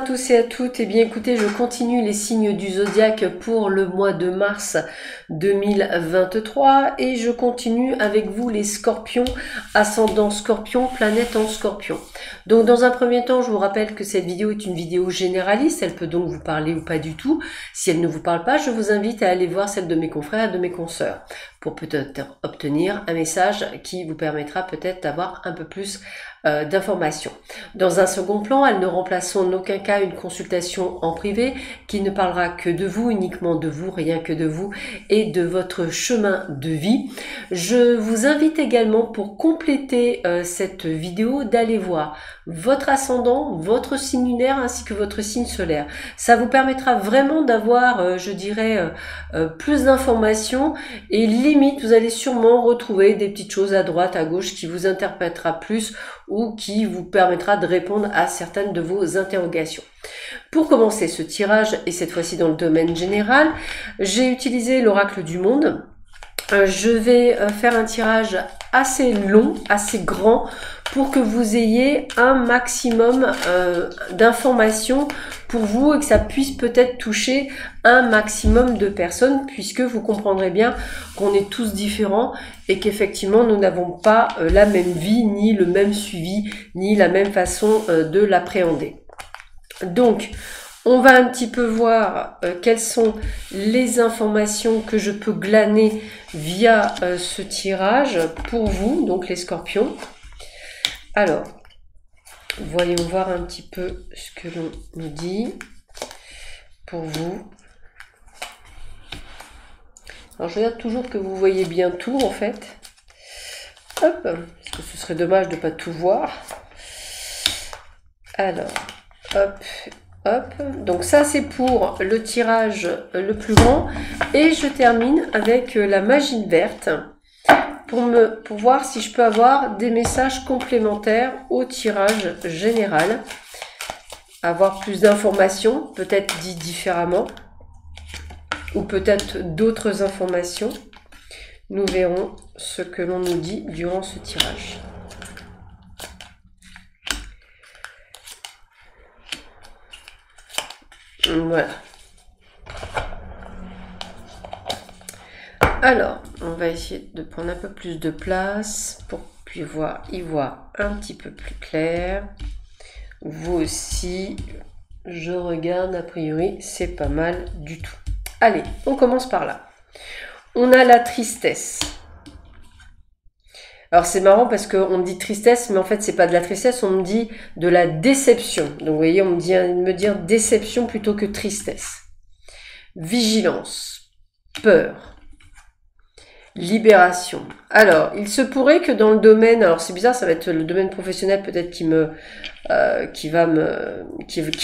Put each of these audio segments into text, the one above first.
tous et à toutes. Eh bien écoutez, je continue les signes du zodiaque pour le mois de mars 2023 et je continue avec vous les scorpions, ascendant scorpion, planète en scorpion. Donc dans un premier temps, je vous rappelle que cette vidéo est une vidéo généraliste, elle peut donc vous parler ou pas du tout. Si elle ne vous parle pas, je vous invite à aller voir celle de mes confrères et de mes consoeurs pour peut-être obtenir un message qui vous permettra peut-être d'avoir un peu plus d'informations. Dans un second plan, elle ne remplace en aucun cas une consultation en privé qui ne parlera que de vous, uniquement de vous, rien que de vous et de votre chemin de vie. Je vous invite également pour compléter cette vidéo d'aller voir votre ascendant, votre signe lunaire ainsi que votre signe solaire. Ça vous permettra vraiment d'avoir, je dirais, plus d'informations et limite, vous allez sûrement retrouver des petites choses à droite, à gauche qui vous interprétera plus ou qui vous permettra de répondre à certaines de vos interrogations. Pour commencer ce tirage, et cette fois-ci dans le domaine général, j'ai utilisé l'oracle du monde. Je vais faire un tirage assez long, assez grand, pour que vous ayez un maximum d'informations pour vous et que ça puisse peut-être toucher un maximum de personnes, puisque vous comprendrez bien qu'on est tous différents et qu'effectivement nous n'avons pas la même vie, ni le même suivi, ni la même façon de l'appréhender. Donc, on va un petit peu voir quelles sont les informations que je peux glaner via ce tirage pour vous, donc les scorpions. Alors, voyons voir un petit peu ce que l'on nous dit pour vous. Alors, je regarde toujours que vous voyez bien tout en fait. Hop, parce que ce serait dommage de ne pas tout voir. Alors, hop. Hop, donc ça c'est pour le tirage le plus grand et je termine avec la magie verte pour voir si je peux avoir des messages complémentaires au tirage général, avoir plus d'informations, peut-être dit différemment ou peut-être d'autres informations. Nous verrons ce que l'on nous dit durant ce tirage. Voilà. Alors, on va essayer de prendre un peu plus de place pour pouvoir y voir un petit peu plus clair. Vous aussi, je regarde, a priori, c'est pas mal du tout. Allez, on commence par là. On a la tristesse. Alors c'est marrant parce qu'on me dit tristesse, mais en fait c'est pas de la tristesse, on me dit de la déception. Donc vous voyez, on me dit me dire déception plutôt que tristesse. Vigilance, peur, libération. Alors il se pourrait que dans le domaine, alors c'est bizarre, ça va être le domaine professionnel peut-être qui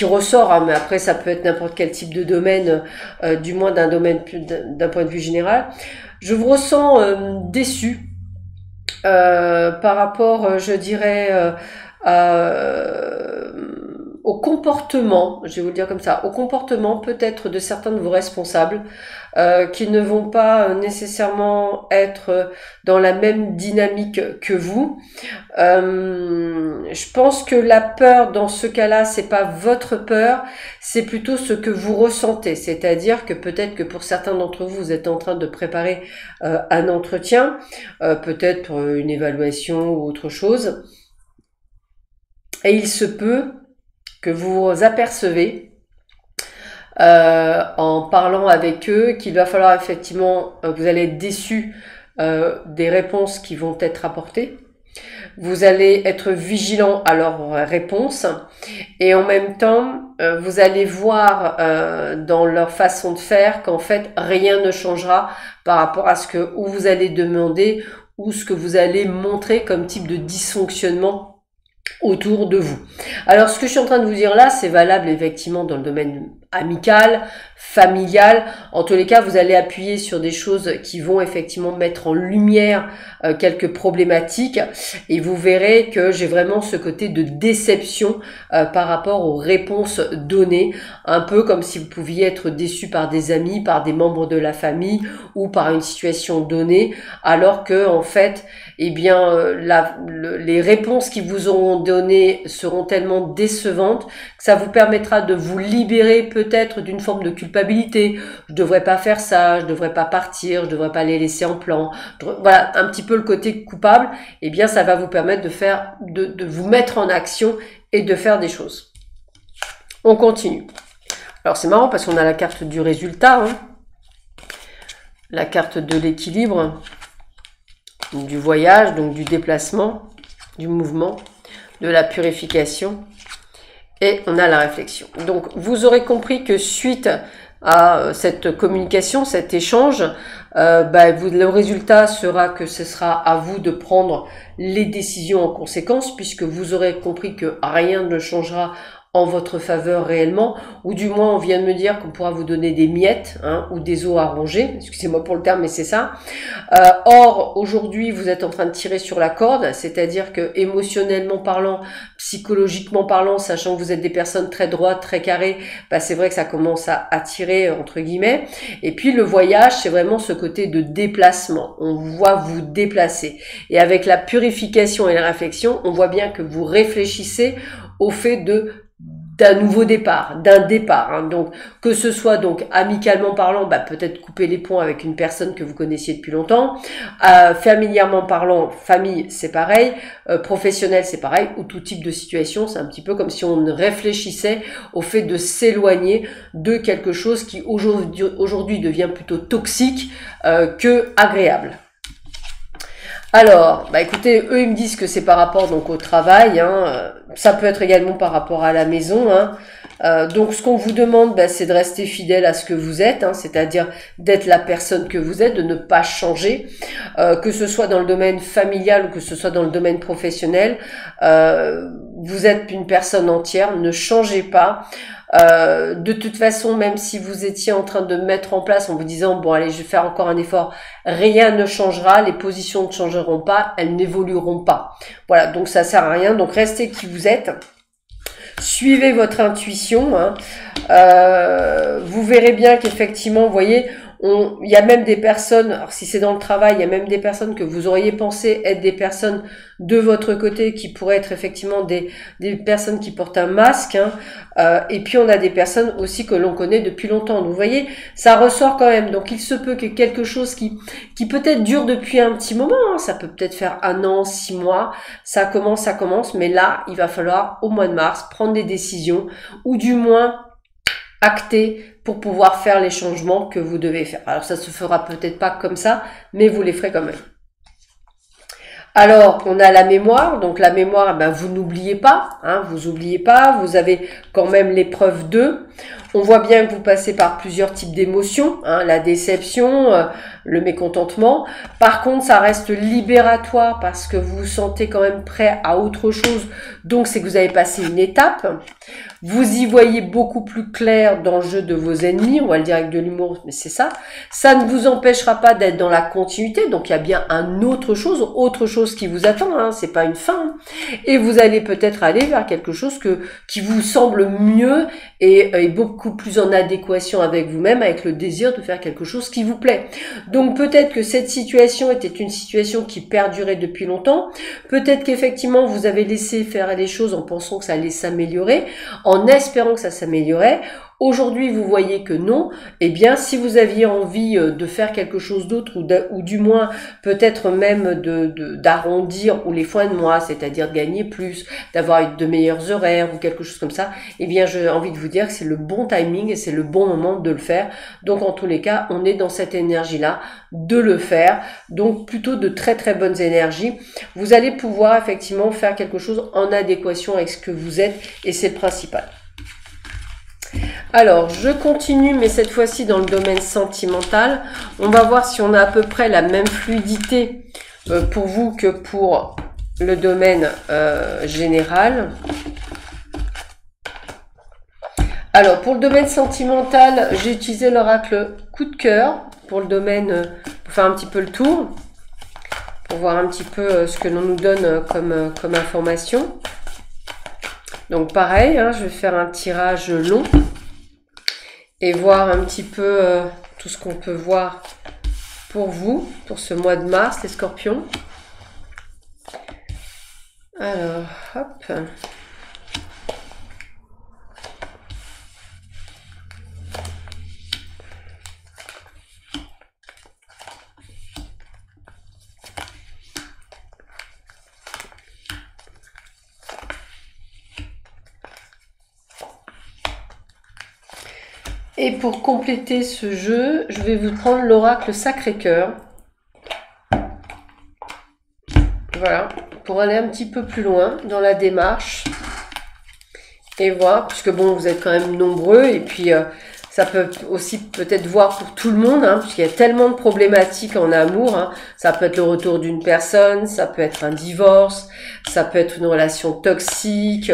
ressort, hein, mais après ça peut être n'importe quel type de domaine, du moins d'un domaine d'un point de vue général. Je vous ressens déçu. Par rapport, je dirais, au comportement, je vais vous le dire comme ça, au comportement peut-être de certains de vos responsables qui ne vont pas nécessairement être dans la même dynamique que vous. Je pense que la peur dans ce cas-là, c'est pas votre peur, c'est plutôt ce que vous ressentez. C'est-à-dire que peut-être que pour certains d'entre vous, vous êtes en train de préparer un entretien, peut-être pour une évaluation ou autre chose. Et il se peut que vous vous apercevez en parlant avec eux qu'il va falloir effectivement, vous allez être déçu des réponses qui vont être apportées. Vous allez être vigilant à leurs réponses et en même temps, vous allez voir dans leur façon de faire qu'en fait, rien ne changera par rapport à ce que ou vous allez demander ou ce que vous allez montrer comme type de dysfonctionnement autour de vous. Alors, ce que je suis en train de vous dire là, c'est valable effectivement dans le domaine amicale, familiale. En tous les cas, vous allez appuyer sur des choses qui vont effectivement mettre en lumière quelques problématiques et vous verrez que j'ai vraiment ce côté de déception par rapport aux réponses données, un peu comme si vous pouviez être déçu par des amis, par des membres de la famille ou par une situation donnée, alors que en fait, eh bien, les réponses qui vous auront données seront tellement décevantes que ça vous permettra de vous libérer peut-être d'une forme de culpabilité. Je devrais pas faire ça, je devrais pas partir, je devrais pas les laisser en plan. Voilà, un petit peu le côté coupable. Eh bien, ça va vous permettre de vous mettre en action et de faire des choses. On continue. Alors, c'est marrant parce qu'on a la carte du résultat, hein, la carte de l'équilibre, du voyage, donc du déplacement, du mouvement, de la purification, et on a la réflexion. Donc vous aurez compris que suite à cette communication, cet échange, le résultat sera que ce sera à vous de prendre les décisions en conséquence, puisque vous aurez compris que rien ne changera en votre faveur réellement, ou du moins on vient de me dire qu'on pourra vous donner des miettes, hein, ou des os à ronger, excusez-moi pour le terme mais c'est ça. Or aujourd'hui vous êtes en train de tirer sur la corde, c'est-à-dire que émotionnellement parlant, psychologiquement parlant, sachant que vous êtes des personnes très droites, très carrées, c'est vrai que ça commence à attirer entre guillemets. Et puis le voyage, c'est vraiment ce côté de déplacement, on voit vous déplacer, et avec la purification et la réflexion, on voit bien que vous réfléchissez au fait d'un nouveau départ, d'un départ. Hein. Donc, que ce soit donc amicalement parlant, peut-être couper les ponts avec une personne que vous connaissiez depuis longtemps. Familièrement parlant, famille, c'est pareil. Professionnel, c'est pareil. Ou tout type de situation, c'est un petit peu comme si on réfléchissait au fait de s'éloigner de quelque chose qui aujourd'hui devient plutôt toxique que agréable. Alors, écoutez, eux ils me disent que c'est par rapport donc au travail, hein, ça peut être également par rapport à la maison, hein. Donc ce qu'on vous demande, c'est de rester fidèle à ce que vous êtes, hein, c'est-à-dire d'être la personne que vous êtes, de ne pas changer, que ce soit dans le domaine familial ou que ce soit dans le domaine professionnel. Vous êtes une personne entière, ne changez pas. De toute façon, même si vous étiez en train de mettre en place en vous disant bon allez je vais faire encore un effort, rien ne changera, les positions ne changeront pas, elles n'évolueront pas. Voilà, donc ça sert à rien, donc restez qui vous êtes. Suivez votre intuition, hein. Vous verrez bien qu'effectivement, vous voyez, il y a même des personnes, alors si c'est dans le travail, il y a même des personnes que vous auriez pensé être des personnes de votre côté qui pourraient être effectivement des personnes qui portent un masque, hein. Et puis on a des personnes aussi que l'on connaît depuis longtemps. Donc vous voyez, ça ressort quand même. Donc il se peut que quelque chose qui peut-être dure depuis un petit moment, hein, ça peut peut-être faire 1 an, 6 mois, ça commence, mais là il va falloir au mois de mars prendre des décisions ou du moins acter pour pouvoir faire les changements que vous devez faire. Alors ça se fera peut-être pas comme ça, mais vous les ferez quand même. Alors, on a la mémoire. Donc la mémoire, vous n'oubliez pas, hein, vous oubliez pas, vous avez quand même l'épreuve 2. On voit bien que vous passez par plusieurs types d'émotions, hein, la déception, le mécontentement. Par contre, ça reste libératoire parce que vous vous sentez quand même prêt à autre chose. Donc, c'est que vous avez passé une étape. Vous y voyez beaucoup plus clair dans le jeu de vos ennemis. On va le dire avec de l'humour, mais c'est ça. Ça ne vous empêchera pas d'être dans la continuité. Donc, il y a bien autre chose qui vous attend. Hein, c'est pas une fin. Et vous allez peut-être aller vers quelque chose qui vous semble mieux et beaucoup plus en adéquation avec vous-même, avec le désir de faire quelque chose qui vous plaît. Donc peut-être que cette situation était une situation qui perdurait depuis longtemps, peut-être qu'effectivement vous avez laissé faire les choses en pensant que ça allait s'améliorer, en espérant que ça s'améliorait. Aujourd'hui, vous voyez que non. Eh bien, si vous aviez envie de faire quelque chose d'autre ou du moins peut-être même d'arrondir ou les fins de mois, c'est-à-dire de gagner plus, d'avoir de meilleurs horaires ou quelque chose comme ça, eh bien, j'ai envie de vous dire que c'est le bon timing et c'est le bon moment de le faire. Donc, en tous les cas, on est dans cette énergie-là de le faire. Donc, plutôt de très très bonnes énergies. Vous allez pouvoir effectivement faire quelque chose en adéquation avec ce que vous êtes et c'est le principal. Alors, je continue, mais cette fois-ci dans le domaine sentimental. On va voir si on a à peu près la même fluidité pour vous que pour le domaine général. Alors, pour le domaine sentimental, j'ai utilisé l'oracle coup de cœur pour le domaine, pour faire un petit peu le tour, pour voir un petit peu ce que l'on nous donne comme information. Donc pareil, hein, je vais faire un tirage long et voir un petit peu tout ce qu'on peut voir pour vous, pour ce mois de mars, les scorpions. Alors, hop. Et pour compléter ce jeu, je vais vous prendre l'oracle Sacré-Cœur. Voilà, pour aller un petit peu plus loin dans la démarche. Et voir, puisque bon, vous êtes quand même nombreux, et puis ça peut aussi peut-être voir pour tout le monde, hein, puisqu'il y a tellement de problématiques en amour. Hein. Ça peut être le retour d'une personne, ça peut être un divorce, ça peut être une relation toxique,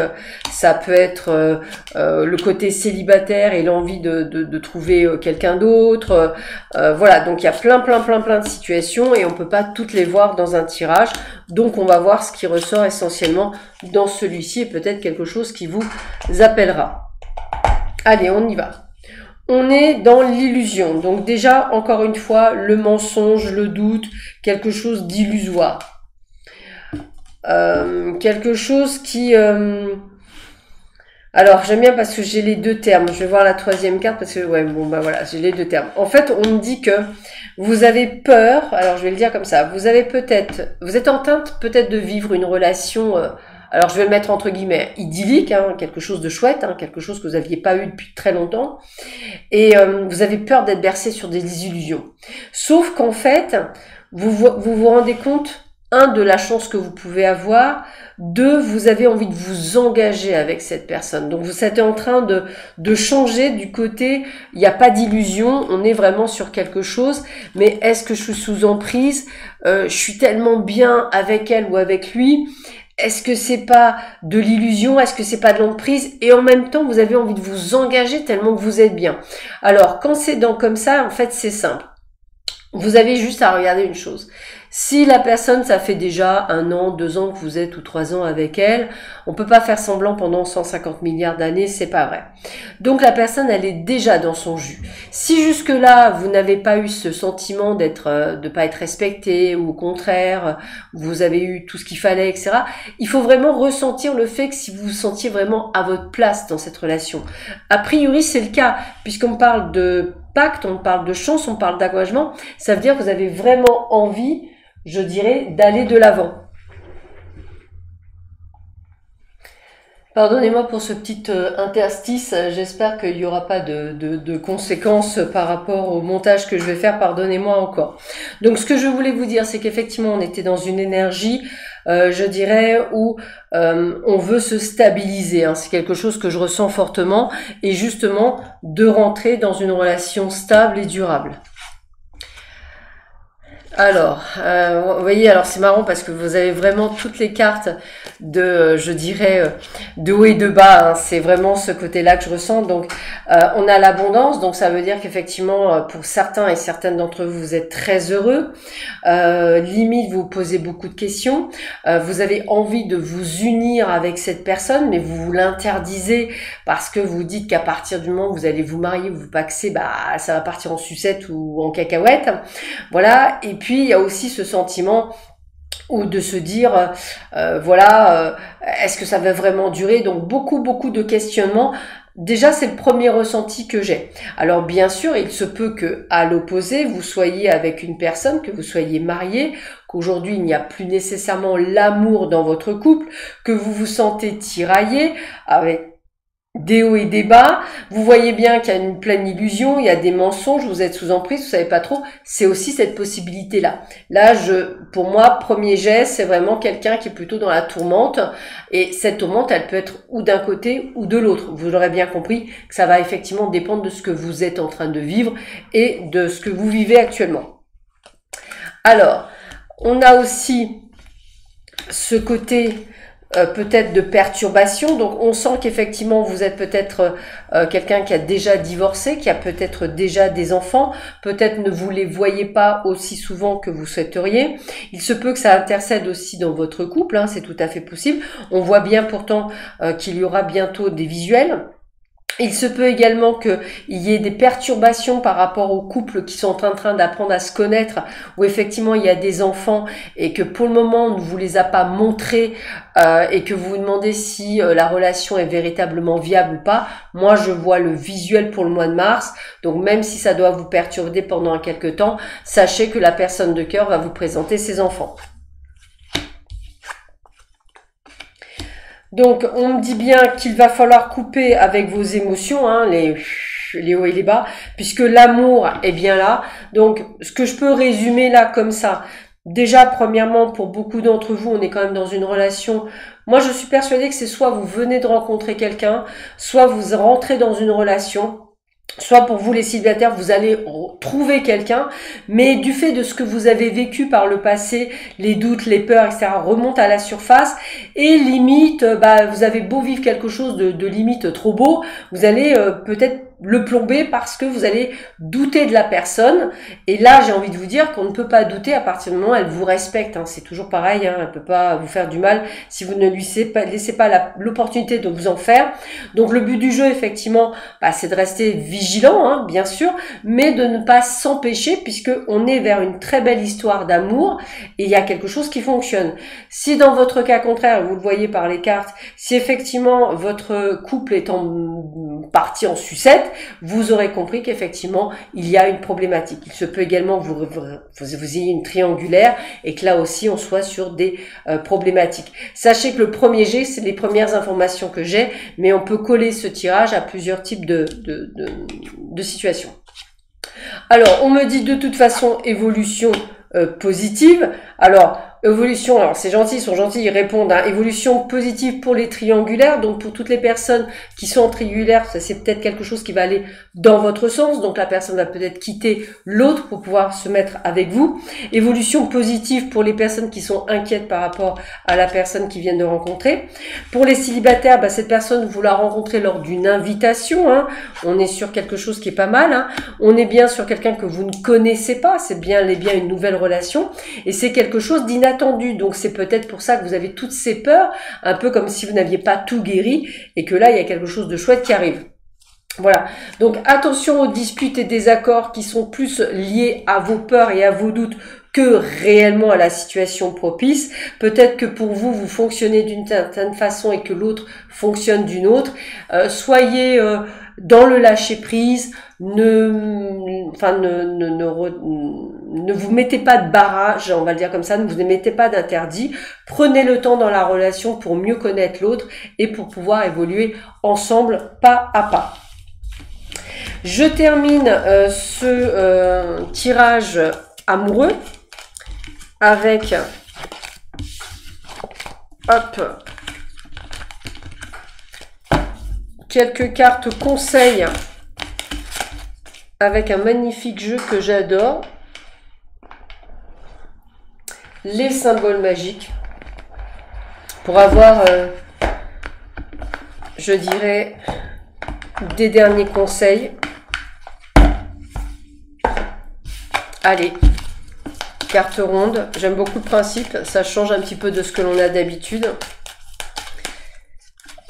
ça peut être le côté célibataire et l'envie de trouver quelqu'un d'autre. Voilà, donc il y a plein de situations et on peut pas toutes les voir dans un tirage. Donc on va voir ce qui ressort essentiellement dans celui-ci et peut-être quelque chose qui vous appellera. Allez, on y va. On est dans l'illusion. Donc déjà, encore une fois, le mensonge, le doute, quelque chose d'illusoire. Quelque chose qui... Alors, j'aime bien parce que j'ai les deux termes. Je vais voir la troisième carte parce que, ouais, bon, bah voilà, j'ai les deux termes. En fait, on me dit que vous avez peur, alors je vais le dire comme ça, vous êtes en train peut-être de vivre une relation... alors je vais le mettre entre guillemets idyllique, hein, quelque chose de chouette, hein, quelque chose que vous n'aviez pas eu depuis très longtemps, et vous avez peur d'être bercé sur des illusions. Sauf qu'en fait, vous rendez compte, un, de la chance que vous pouvez avoir, deux, vous avez envie de vous engager avec cette personne. Donc vous êtes en train de changer du côté, il n'y a pas d'illusion, on est vraiment sur quelque chose, mais est-ce que je suis sous emprise, je suis tellement bien avec elle ou avec lui. Est-ce que c'est pas de l'illusion? Est-ce que c'est pas de l'emprise? Et en même temps, vous avez envie de vous engager tellement que vous êtes bien. Alors, quand c'est comme ça, en fait, c'est simple. Vous avez juste à regarder une chose. Si la personne, ça fait déjà 1 an, 2 ans que vous êtes ou 3 ans avec elle, on peut pas faire semblant pendant 150 milliards d'années, c'est pas vrai. Donc la personne, elle est déjà dans son jus. Si jusque-là, vous n'avez pas eu ce sentiment de pas être respecté, ou au contraire, vous avez eu tout ce qu'il fallait, etc., il faut vraiment ressentir le fait que si vous vous sentiez vraiment à votre place dans cette relation. A priori, c'est le cas, puisqu'on parle de pacte, on parle de chance, on parle d'engagement, ça veut dire que vous avez vraiment envie, je dirais, d'aller de l'avant. Pardonnez-moi pour ce petit interstice, j'espère qu'il n'y aura pas de conséquences par rapport au montage que je vais faire, pardonnez-moi encore. Donc ce que je voulais vous dire, c'est qu'effectivement on était dans une énergie, je dirais, où on veut se stabiliser, hein. C'est quelque chose que je ressens fortement, et justement de rentrer dans une relation stable et durable. Alors, vous voyez, alors c'est marrant parce que vous avez vraiment toutes les cartes de, je dirais, de haut et de bas, hein. C'est vraiment ce côté-là que je ressens. Donc, on a l'abondance, donc ça veut dire qu'effectivement, pour certains et certaines d'entre vous, vous êtes très heureux. Limite, vous posez beaucoup de questions. Vous avez envie de vous unir avec cette personne, mais vous l'interdisez parce que vous dites qu'à partir du moment où vous allez vous marier, vous paxez, bah, ça va partir en sucette ou en cacahuète. Voilà. Et puis, il y a aussi ce sentiment ou de se dire, voilà, est-ce que ça va vraiment durer? Donc, beaucoup de questionnements. Déjà, c'est le premier ressenti que j'ai. Alors, bien sûr, il se peut que, à l'opposé, vous soyez avec une personne, que vous soyez marié, qu'aujourd'hui, il n'y a plus nécessairement l'amour dans votre couple, que vous vous sentez tiraillé avec des hauts et des bas, vous voyez bien qu'il y a une pleine illusion, il y a des mensonges, vous êtes sous emprise, vous savez pas trop, c'est aussi cette possibilité-là. Là, pour moi, premier jet, c'est vraiment quelqu'un qui est plutôt dans la tourmente, et cette tourmente, elle peut être ou d'un côté ou de l'autre. Vous l'aurez bien compris que ça va effectivement dépendre de ce que vous êtes en train de vivre et de ce que vous vivez actuellement. Alors, on a aussi ce côté peut-être de perturbation. Donc on sent qu'effectivement vous êtes peut-être quelqu'un qui a déjà divorcé, qui a peut-être déjà des enfants, peut-être ne vous les voyez pas aussi souvent que vous souhaiteriez. Il se peut que ça intercède aussi dans votre couple, hein, c'est tout à fait possible. On voit bien pourtant qu'il y aura bientôt des visuels. Il se peut également qu'il y ait des perturbations par rapport aux couples qui sont en train d'apprendre à se connaître, où effectivement il y a des enfants et que pour le moment on ne vous les a pas montrés et que vous vous demandez si la relation est véritablement viable ou pas. Moi je vois le visuel pour le mois de mars, donc même si ça doit vous perturber pendant quelque temps, sachez que la personne de cœur va vous présenter ses enfants. Donc, on me dit bien qu'il va falloir couper avec vos émotions, hein, les hauts et les bas, puisque l'amour est bien là. Donc, ce que je peux résumer là comme ça, déjà, premièrement, pour beaucoup d'entre vous, on est quand même dans une relation. Moi, je suis persuadée que c'est soit vous venez de rencontrer quelqu'un, soit vous rentrez dans une relation. Soit pour vous les célibataires, vous allez trouver quelqu'un, mais du fait de ce que vous avez vécu par le passé, les doutes, les peurs, etc. remontent à la surface et limite, vous avez beau vivre quelque chose de limite trop beau, vous allez peut-être le plomber parce que vous allez douter de la personne. Et là, j'ai envie de vous dire qu'on ne peut pas douter à partir du moment où elle vous respecte. Hein. C'est toujours pareil, hein, elle peut pas vous faire du mal si vous ne lui laissez pas l'opportunité de vous en faire. Donc le but du jeu, effectivement, c'est de rester vigilant, hein, bien sûr, mais de ne pas s'empêcher puisque on est vers une très belle histoire d'amour et il y a quelque chose qui fonctionne. Si dans votre cas contraire, vous le voyez par les cartes, si effectivement votre couple est parti en sucette, vous aurez compris qu'effectivement, il y a une problématique. Il se peut également que vous ayez une triangulaire et que là aussi, on soit sur des problématiques. Sachez que le premier jet, c'est les premières informations que j'ai, mais on peut coller ce tirage à plusieurs types de situations. Alors, on me dit de toute façon évolution positive. Alors, évolution, alors c'est gentil, ils sont gentils, ils répondent à évolution positive pour les triangulaires, donc pour toutes les personnes qui sont en triangulaire, ça c'est peut-être quelque chose qui va aller dans votre sens, donc la personne va peut-être quitter l'autre pour pouvoir se mettre avec vous. Évolution positive pour les personnes qui sont inquiètes par rapport à la personne qu'ils viennent de rencontrer. Pour les célibataires, cette personne, vous la rencontrez lors d'une invitation, hein. On est sur quelque chose qui est pas mal, hein. On est bien sur quelqu'un que vous ne connaissez pas, c'est bien une nouvelle relation, et c'est quelque chose d'inattendu, donc c'est peut-être pour ça que vous avez toutes ces peurs, un peu comme si vous n'aviez pas tout guéri, et que là, il y a quelque chose de chouette qui arrive. Voilà, donc attention aux disputes et désaccords qui sont plus liés à vos peurs et à vos doutes que réellement à la situation propice. Peut-être que pour vous, vous fonctionnez d'une certaine façon et que l'autre fonctionne d'une autre. Soyez dans le lâcher-prise, ne vous mettez pas de barrage, on va le dire comme ça, ne vous mettez pas d'interdit. Prenez le temps dans la relation pour mieux connaître l'autre et pour pouvoir évoluer ensemble pas à pas. Je termine ce tirage amoureux avec quelques cartes conseils avec un magnifique jeu que j'adore. Les symboles magiques. Pour avoir, je dirais, des derniers conseils. Allez, carte ronde. J'aime beaucoup le principe. Ça change un petit peu de ce que l'on a d'habitude.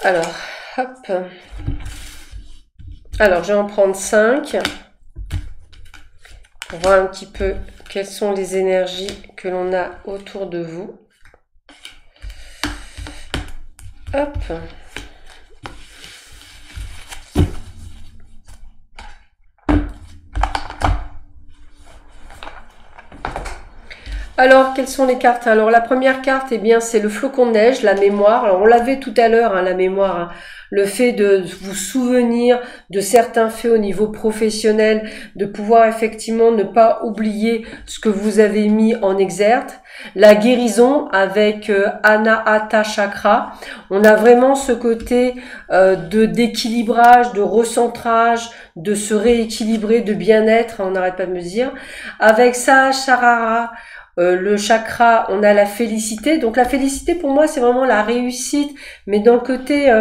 Alors, hop. Alors, je vais en prendre 5. Pour voir un petit peu quelles sont les énergies que l'on a autour de vous. Hop. Alors, quelles sont les cartes? Alors, la première carte, eh bien, c'est le flocon de neige, la mémoire. Alors, on l'avait tout à l'heure, hein, la mémoire, hein. Le fait de vous souvenir de certains faits au niveau professionnel, de pouvoir effectivement ne pas oublier ce que vous avez mis en exergue. La guérison avec Anahata Chakra. On a vraiment ce côté d'équilibrage, de recentrage, de se rééquilibrer, de bien-être, on n'arrête pas de me dire. Avec Sahasrara, Le chakra, on a la félicité. Donc la félicité pour moi c'est vraiment la réussite, mais dans le côté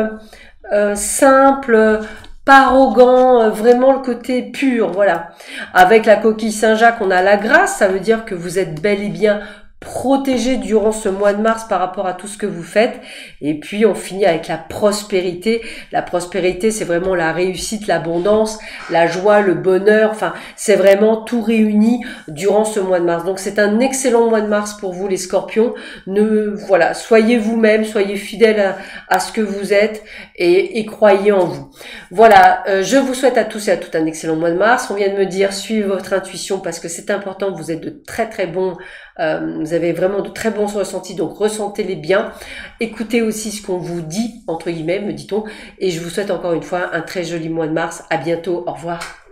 simple, pas arrogant, vraiment le côté pur, voilà. Avec la coquille Saint-Jacques, on a la grâce, ça veut dire que vous êtes bel et bien protégé durant ce mois de mars par rapport à tout ce que vous faites. Et puis on finit avec la prospérité. La prospérité, c'est vraiment la réussite, l'abondance, la joie, le bonheur. Enfin, c'est vraiment tout réuni durant ce mois de mars. Donc c'est un excellent mois de mars pour vous les scorpions. Voilà, soyez vous-même, soyez fidèles à ce que vous êtes et croyez en vous. Voilà, je vous souhaite à tous et à toutes un excellent mois de mars. On vient de me dire, suivez votre intuition parce que c'est important, vous êtes de très très bons, vous avez vraiment de très bons ressentis, donc ressentez-les bien. Écoutez aussi ce qu'on vous dit, entre guillemets, me dit-on. Et je vous souhaite encore une fois un très joli mois de mars. À bientôt, au revoir.